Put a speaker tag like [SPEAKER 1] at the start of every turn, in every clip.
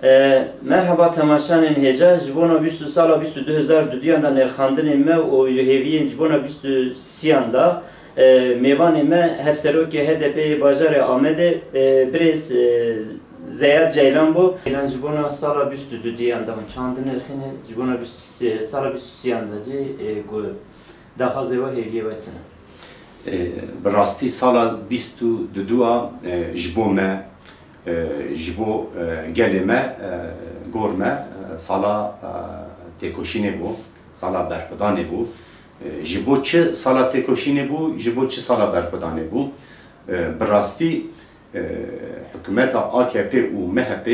[SPEAKER 1] مرحبا تماشان هجا جبونا 20 سال 2002 دا نرخاندن ما و یهویین جبونا 23 دا میوان ما هفسروک HDP باجار آمده برز زیاد جیلان بو ایران جبونا سال 22 دا چند نرخینه جبونا سال 23 دا جی گو دخوازه و هیویه بچنه
[SPEAKER 2] براستی سال 22 جبومه جبو گلمه گورمه سالا تکوشینه بو سالا برخدانه بو جبو چه سالا تکوشینه بو جبو چه سالا برخدانه بو براستی حکومت AKP و MHP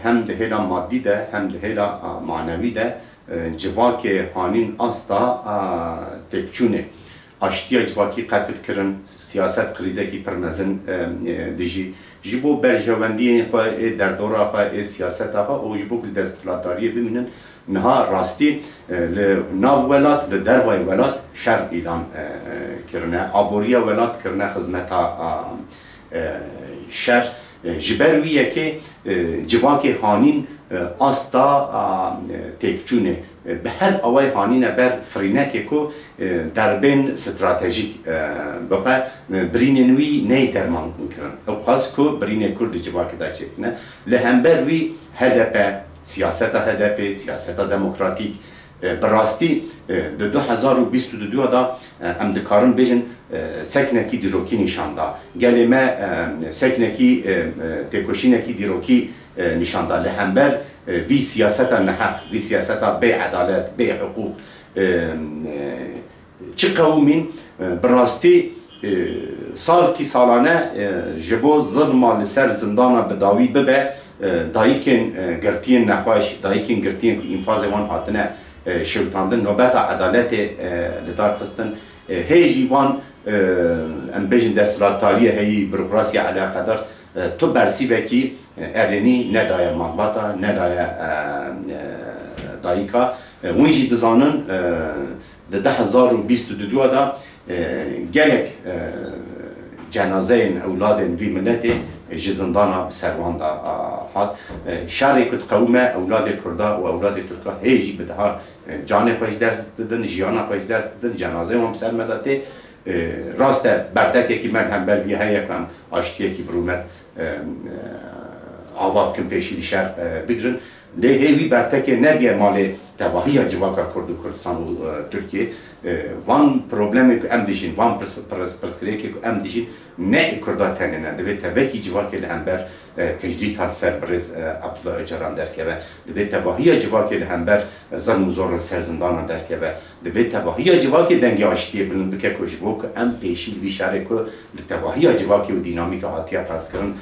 [SPEAKER 2] هم دهیلا مادی ده هم دهیلا معنوی ده جواک هانین استا تکچونه اشتیا جواکی قتل کرن سیاست کریزه کی پرمزن دیجی جبو برجواندی خو در دوره خو سیاست خو او جبو کل دستلاتاری ببینن نها راستی ناو ولات ل دروای ولات شر اعلان کرنه ابوریا ولات کرنه خدمتا شر جبرویه که جواکی هانین استا تکچونه به هر اوای هانینه بر فرینکه کو در بین استراتژیک بخه بریننوی نه درمان میکنن او قاس کو برین کرد جواکی دا چکنه لهمبر وی HDP سیاست دموکراتیک براستی در 2022 دا ام دکارن بیشن سکنکی دیروکی نشان دا گلمه سکنکی تکوشینکی دیروکی نشان دا لهمبر وی سیاست نحق وی سیاست بی عدالت بی حقوق چه قومین براستی سال کی سالانه جبو ظلم لسر زندان بداوی ببه دایکن گرتین نخواش دایکن گرتین انفاز وان هاتنه شوتاندن نوبت عدالت لدار خستن هیجی وان ام بیشن دستلاتاریه هی بروکراسی علاقه دار تو برسی وکی ارنی ندای مالباتا ندای دایکا ونجی دزانن ده 2022 دا گلک جنازه اولادن وی ملتی جزندانا بسروان دا هات شهری کد قومه اولاد کردا و اولاد ترکا هیجی بدها جان خوش درس دادن جیانا خوش درس دادن جنازه هم سر مدته راست بردکه که من هم بلوی هایی کم آشتیه که برومت آواب کم پیشی شهر بگرن لهوی برتکه نبیه مال تواهی جواکا کرد و کردستان و ترکیه وان پروبلمی که ام دیشین وان پرسکریه که ام دیشین نه کردا تنه نه دوید تواهی جواکه لهمبر تجدید هر سر برز عبدالله اجران درکه و دوید تواهی جواکه لهمبر ظلم و زور سر زندان درکه و دوید تواهی جواکه دنگی آشتیه بلند بکه کش بو که ام پیشی وی شهره که تواهی جواکه و دینامیک آتیه فرس کرن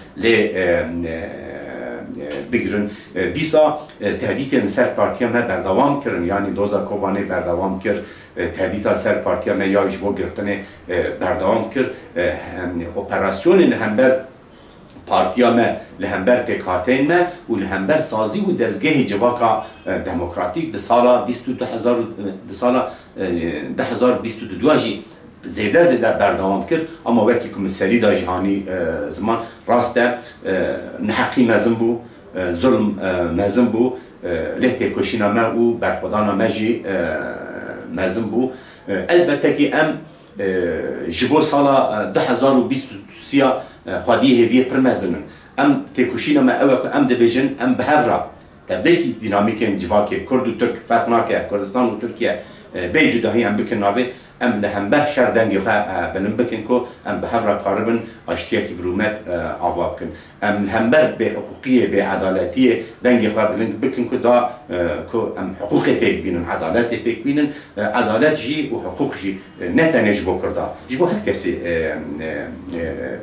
[SPEAKER 2] بگیرن دیسا تهدید سر پارتیا ما بردوام کردن یعنی دوزا کوبانه بردوام کرد تهدید سر پارتیا ما یا اجبو گرفتن بردوام کرد اپراسیون لهمبر پارتیا ما لهمبر تکاتین ما و لهمبر سازی و دزگه جواکا دموکراتیک ده سالا 2022 جی زیده بردوام کرد اما وقتی که مسئله دا جهانی زمان راسته نحقی مزن بو ظلم مزن بو لحظه کشینا ما و برخودانا ما جی مزن بو البته که ام جبو سالا 2023 خودی هیویه پر مزنن ام تکشینا ما اوه که ام دبیجن ام بهفرا تبدیکی دینامیکن جواکه کرد و ترک فرق ناکه کردستان و ترکیه بی جداهی ام بکن ناوه ام لهمبر شر دنگی خواه بلن بکن که ام به هفره کاربن اشتیه که برومت آواب کن ام لهمبر به حقوقیه به عدالتیه دنگی خواه بلن بکن که دا که ام حقوق پیک بینن عدالت پیک بینن عدالت جی و حقوق جی نه تنه جبو کرده جبو هر کسی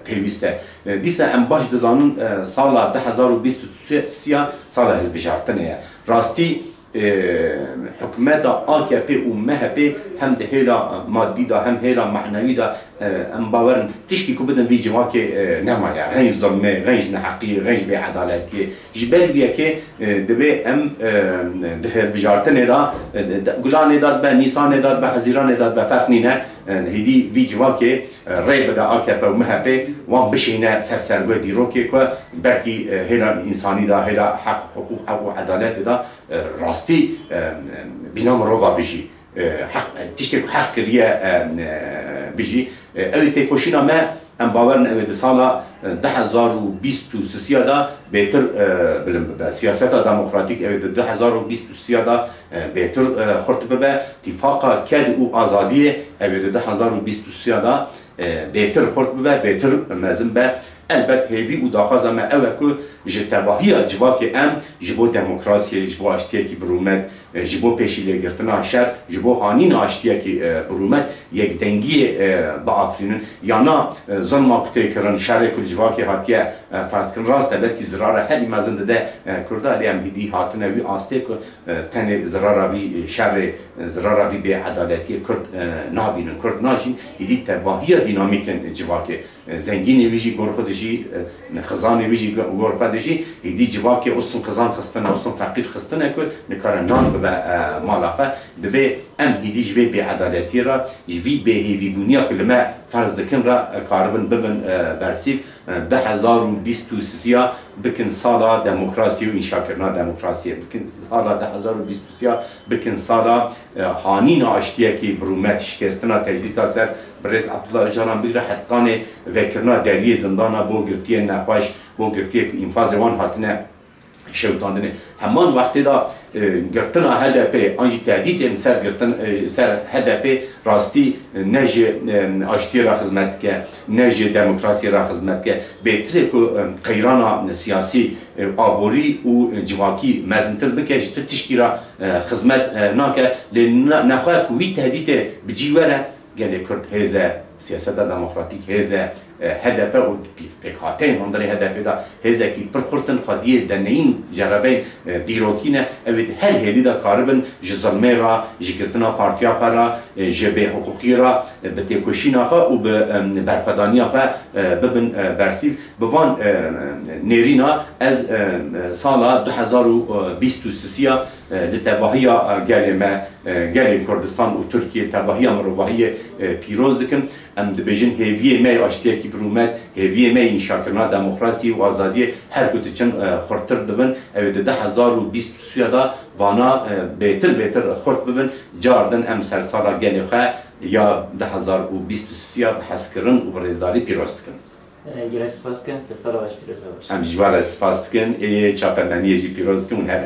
[SPEAKER 2] پیوسته دیسه ام باش دزانون سال 2023 سال هلبجارتنه راستی حکومت AKP و MHP هم ده هیلا مادی دا هم هیلا معنوی دا ام باورن تشكي كو بدن في جواكي نما يا غير ظلمه غير نحقي غير بعدالتي جبل بيكي دبي ام ده بجارتن دا غلان داد با نيسان داد با حزيران داد با فرقنينا هدي في جواكي ري بدا اكب ومهبه وان بشينا سرسرغو ديروكي كو بركي هلا انساني دا هلا حق حقوق او عدالت دا راستي بنام روفا بيجي حق تشتكي حق كريه بيجي اوي تيكوشينا ما ام باورن اوي دي سالا 2023 دا بهتر بالسياسات ديمقراطيك اوي 2023 دا بهتر خرط ببا اتفاق كاد او ازاديه اوي 2023 دا بهتر خرط ببا بهتر مازن با البته هیوی و داخل ما اوه که جتباهی جواکی ام جبو دموکراسی جبو اشتیاکی برومت جبو پیشیله گرتنا شر جبو آنین اشتیاکی برومت یک دنگی با آفرینن یانا ظلم اکتی کرن شر کل جواکی هاتیه فرض کن راست بلکه زرار هلی مزند ده کرده علی هم هیدی هاتنه وی آسته که تن زرار وی شر زرار وی به عدالتی کرد نابینن کرد ناجین هیدی تباهی دینامیکن جواکی زنگینی ویجی گور خودشی خزانی ویجی گور خودشی هیدی جواکی اصلا خزان خستنه اصلا فقیر خستنه که نکاره نان به مالافه دبی ام هیدی جوی به عدالتی را جوی به هیوی بونیا که لما فرض دکن را کاربن ببن برسیف 2023 بکن سالا دموکراسی و انشا کرنا دموکراسی بکن سالا 2023 بکن سالا هانین آشتیه که برومت شکستنا تجدیدها سر برز عبدالله اجاران بگره حتقان وکرنا دریه زندانا بو گرتیه نقاش بو گرتیه انفاز وان هاتنه شوتاندنه همان وقتی دا گرتنا HDP آنجی تهدید سر گرتن سر HDP راستی نج آشتی را خدمت که نج دموکراسی را خدمت که بهتره که قیرانا سیاسی آبوری و جواکی مزنتر بکش تشکی را خدمت ناکه لنخواه که وی تهدید بجیوره گله کرد هزه سیاست دموکراتیک هزه HDP و پکاتین اندر HDP دا هزه کی پرخورتن خادیه دنین جربه دیروکینه اوید هر هلی دا کاربن جزلمه را جگرتنا پارتیا خرا جبه حقوقی را به تکوشینا خا و به برفدانی خا ببن برسیف بوان نیرینا از سال 2023 لتباهی گلی ما گلی کردستان و ترکیه تباهی مروایی پیروز دکن ام دبیجن هیوی می آشتیه کی برومت هیوی می انشاکرنا دموکراسی و آزادی هر کدوم چن خورتر دبن اوید 2023 دا وانا بهتر خورت ببن جاردن ام سر سالا گلی خا یا 2023 بحث کرن و رزداری پیروز دکن.
[SPEAKER 1] گرای سپاس کن سال باش پیروز باش.
[SPEAKER 2] ام جوار سپاس کن چاپرمانی جی پیروز کن هر